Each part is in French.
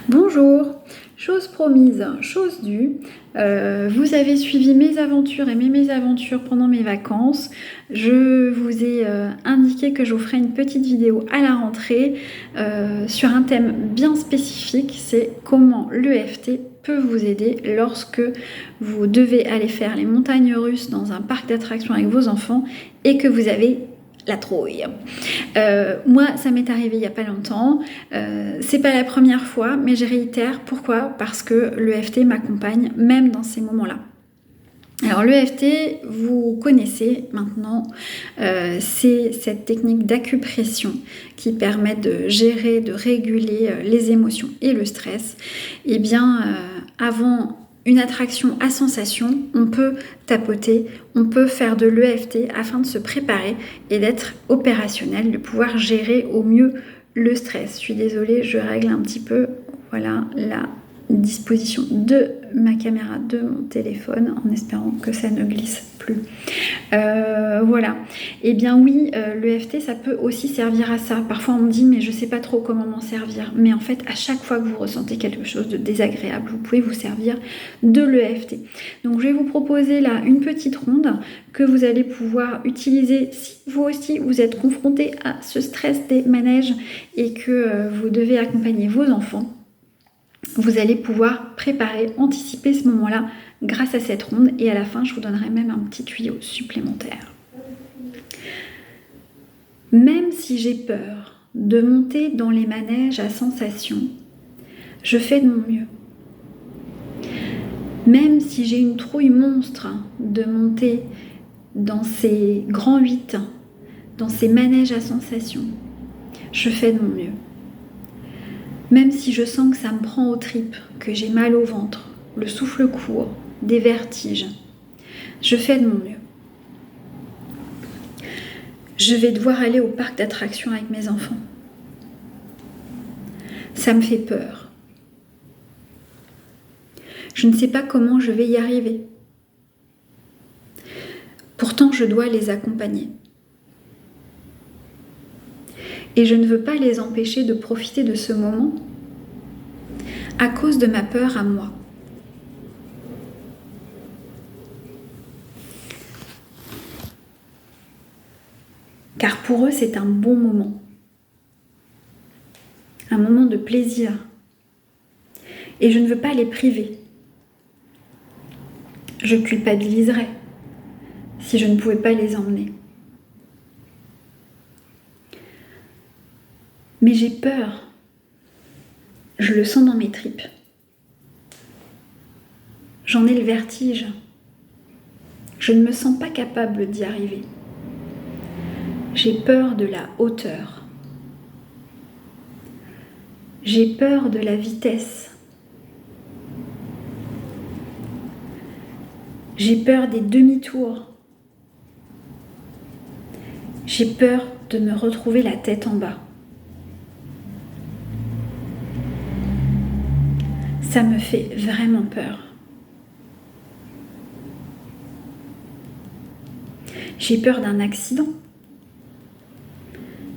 Bonjour, chose promise, chose due. Vous avez suivi mes aventures et mes mésaventures pendant mes vacances. Je vous ai indiqué que je vous ferai une petite vidéo à la rentrée sur un thème bien spécifique, c'est comment l'EFT peut vous aider lorsque vous devez aller faire les montagnes russes dans un parc d'attractions avec vos enfants et que vous avez la trouille. Moi, ça m'est arrivé il n'y a pas longtemps. C'est pas la première fois, mais je réitère. Pourquoi? Parce que l'EFT m'accompagne même dans ces moments-là. Alors l'EFT, vous connaissez maintenant, c'est cette technique d'acupression qui permet de gérer, de réguler les émotions et le stress. Et bien, avant une attraction à sensation, on peut tapoter, on peut faire de l'EFT afin de se préparer et d'être opérationnel, de pouvoir gérer au mieux le stress. Je suis désolée, je règle un petit peu, voilà, la disposition de ma caméra de mon téléphone en espérant que ça ne glisse plus. Voilà. Et bien oui, l'EFT ça peut aussi servir à ça. Parfois on me dit mais je sais pas trop comment m'en servir. Mais en fait à chaque fois que vous ressentez quelque chose de désagréable, vous pouvez vous servir de l'EFT. Donc je vais vous proposer là une petite ronde que vous allez pouvoir utiliser si vous aussi vous êtes confronté à ce stress des manèges et que vous devez accompagner vos enfants. Vous allez pouvoir préparer, anticiper ce moment-là grâce à cette ronde et à la fin, je vous donnerai même un petit tuyau supplémentaire. Même si j'ai peur de monter dans les manèges à sensations, je fais de mon mieux. Même si j'ai une trouille monstre de monter dans ces grands 8, dans ces manèges à sensations, je fais de mon mieux. Même si je sens que ça me prend aux tripes, que j'ai mal au ventre, le souffle court, des vertiges, je fais de mon mieux. Je vais devoir aller au parc d'attractions avec mes enfants. Ça me fait peur. Je ne sais pas comment je vais y arriver. Pourtant, je dois les accompagner. Et je ne veux pas les empêcher de profiter de ce moment à cause de ma peur à moi. Car pour eux, c'est un bon moment. Un moment de plaisir. Et je ne veux pas les priver. Je culpabiliserais si je ne pouvais pas les emmener. Mais j'ai peur. Je le sens dans mes tripes. J'en ai le vertige. Je ne me sens pas capable d'y arriver. J'ai peur de la hauteur. J'ai peur de la vitesse. J'ai peur des demi-tours. J'ai peur de me retrouver la tête en bas. Ça me fait vraiment peur. J'ai peur d'un accident.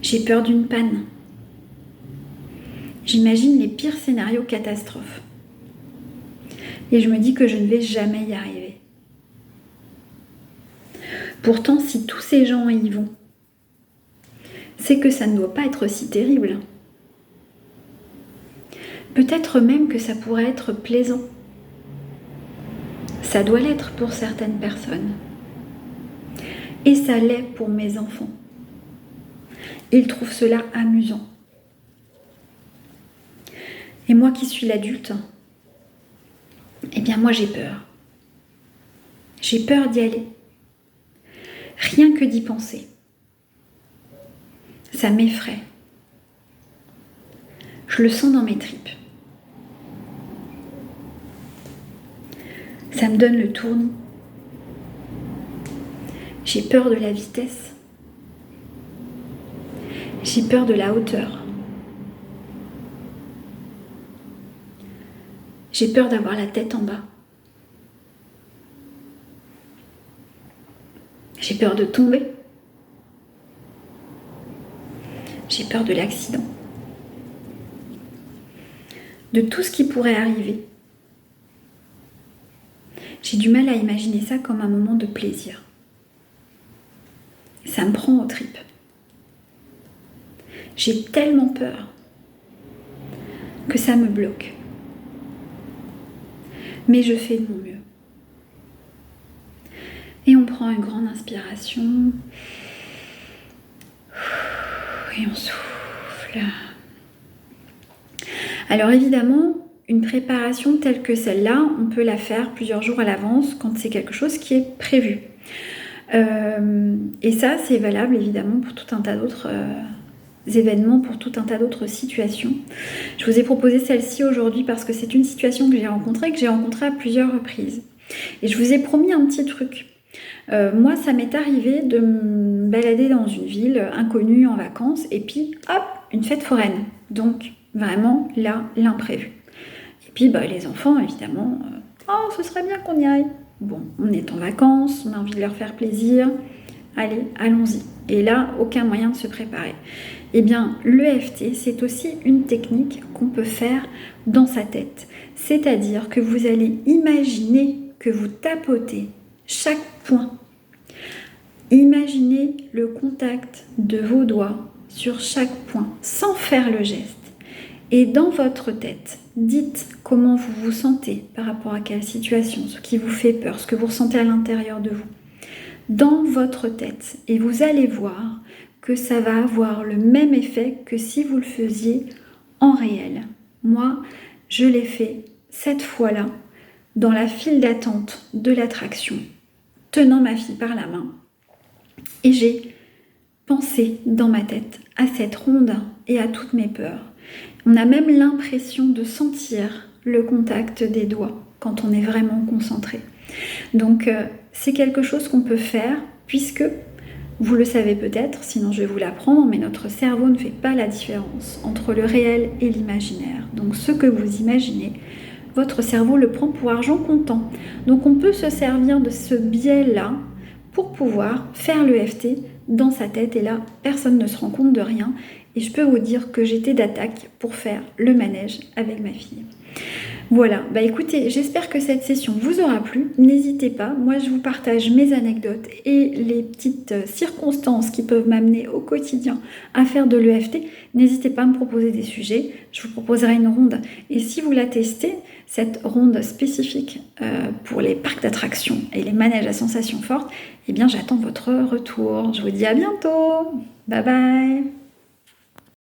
J'ai peur d'une panne. J'imagine les pires scénarios catastrophes. Et je me dis que je ne vais jamais y arriver. Pourtant, si tous ces gens y vont, c'est que ça ne doit pas être si terrible. Peut-être même que ça pourrait être plaisant. Ça doit l'être pour certaines personnes. Et ça l'est pour mes enfants. Ils trouvent cela amusant. Et moi qui suis l'adulte, eh bien moi j'ai peur. J'ai peur d'y aller. Rien que d'y penser. Ça m'effraie. Je le sens dans mes tripes. Ça me donne le tournis. J'ai peur de la vitesse. J'ai peur de la hauteur. J'ai peur d'avoir la tête en bas. J'ai peur de tomber. J'ai peur de l'accident. de tout ce qui pourrait arriver. J'ai du mal à imaginer ça comme un moment de plaisir. Ça me prend aux tripes. J'ai tellement peur que ça me bloque. Mais je fais de mon mieux. Et on prend une grande inspiration. Et on souffle. Alors évidemment, une préparation telle que celle-là, on peut la faire plusieurs jours à l'avance quand c'est quelque chose qui est prévu. Et ça, c'est valable évidemment pour tout un tas d'autres événements, pour tout un tas d'autres situations. Je vous ai proposé celle-ci aujourd'hui parce que c'est une situation que j'ai rencontrée à plusieurs reprises. Et je vous ai promis un petit truc. Moi, ça m'est arrivé de me balader dans une ville inconnue en vacances et puis, hop, une fête foraine. Donc, vraiment, là, l'imprévu. Et puis, les enfants, évidemment, oh, ce serait bien qu'on y aille. Bon, on est en vacances, on a envie de leur faire plaisir. Allez, allons-y. Et là, aucun moyen de se préparer. Eh bien, l'EFT, c'est aussi une technique qu'on peut faire dans sa tête. C'est-à-dire que vous allez imaginer que vous tapotez chaque point. Imaginez le contact de vos doigts sur chaque point, sans faire le geste. Et dans votre tête, dites comment vous vous sentez par rapport à quelle situation, ce qui vous fait peur, ce que vous ressentez à l'intérieur de vous. Dans votre tête. Et vous allez voir que ça va avoir le même effet que si vous le faisiez en réel. Moi, je l'ai fait cette fois-là dans la file d'attente de l'attraction, tenant ma fille par la main. Et j'ai pensé dans ma tête à cette ronde et à toutes mes peurs. On a même l'impression de sentir le contact des doigts quand on est vraiment concentré. Donc c'est quelque chose qu'on peut faire puisque, vous le savez peut-être, sinon je vais vous l'apprendre, mais notre cerveau ne fait pas la différence entre le réel et l'imaginaire. Donc ce que vous imaginez, votre cerveau le prend pour argent comptant. Donc on peut se servir de ce biais-là pour pouvoir faire l'EFT dans sa tête. Et là, personne ne se rend compte de rien. Et je peux vous dire que j'étais d'attaque pour faire le manège avec ma fille. Voilà, écoutez, j'espère que cette session vous aura plu. N'hésitez pas, moi je vous partage mes anecdotes et les petites circonstances qui peuvent m'amener au quotidien à faire de l'EFT. N'hésitez pas à me proposer des sujets, je vous proposerai une ronde. Et si vous la testez, cette ronde spécifique pour les parcs d'attractions et les manèges à sensations fortes, eh bien j'attends votre retour. Je vous dis à bientôt. Bye bye.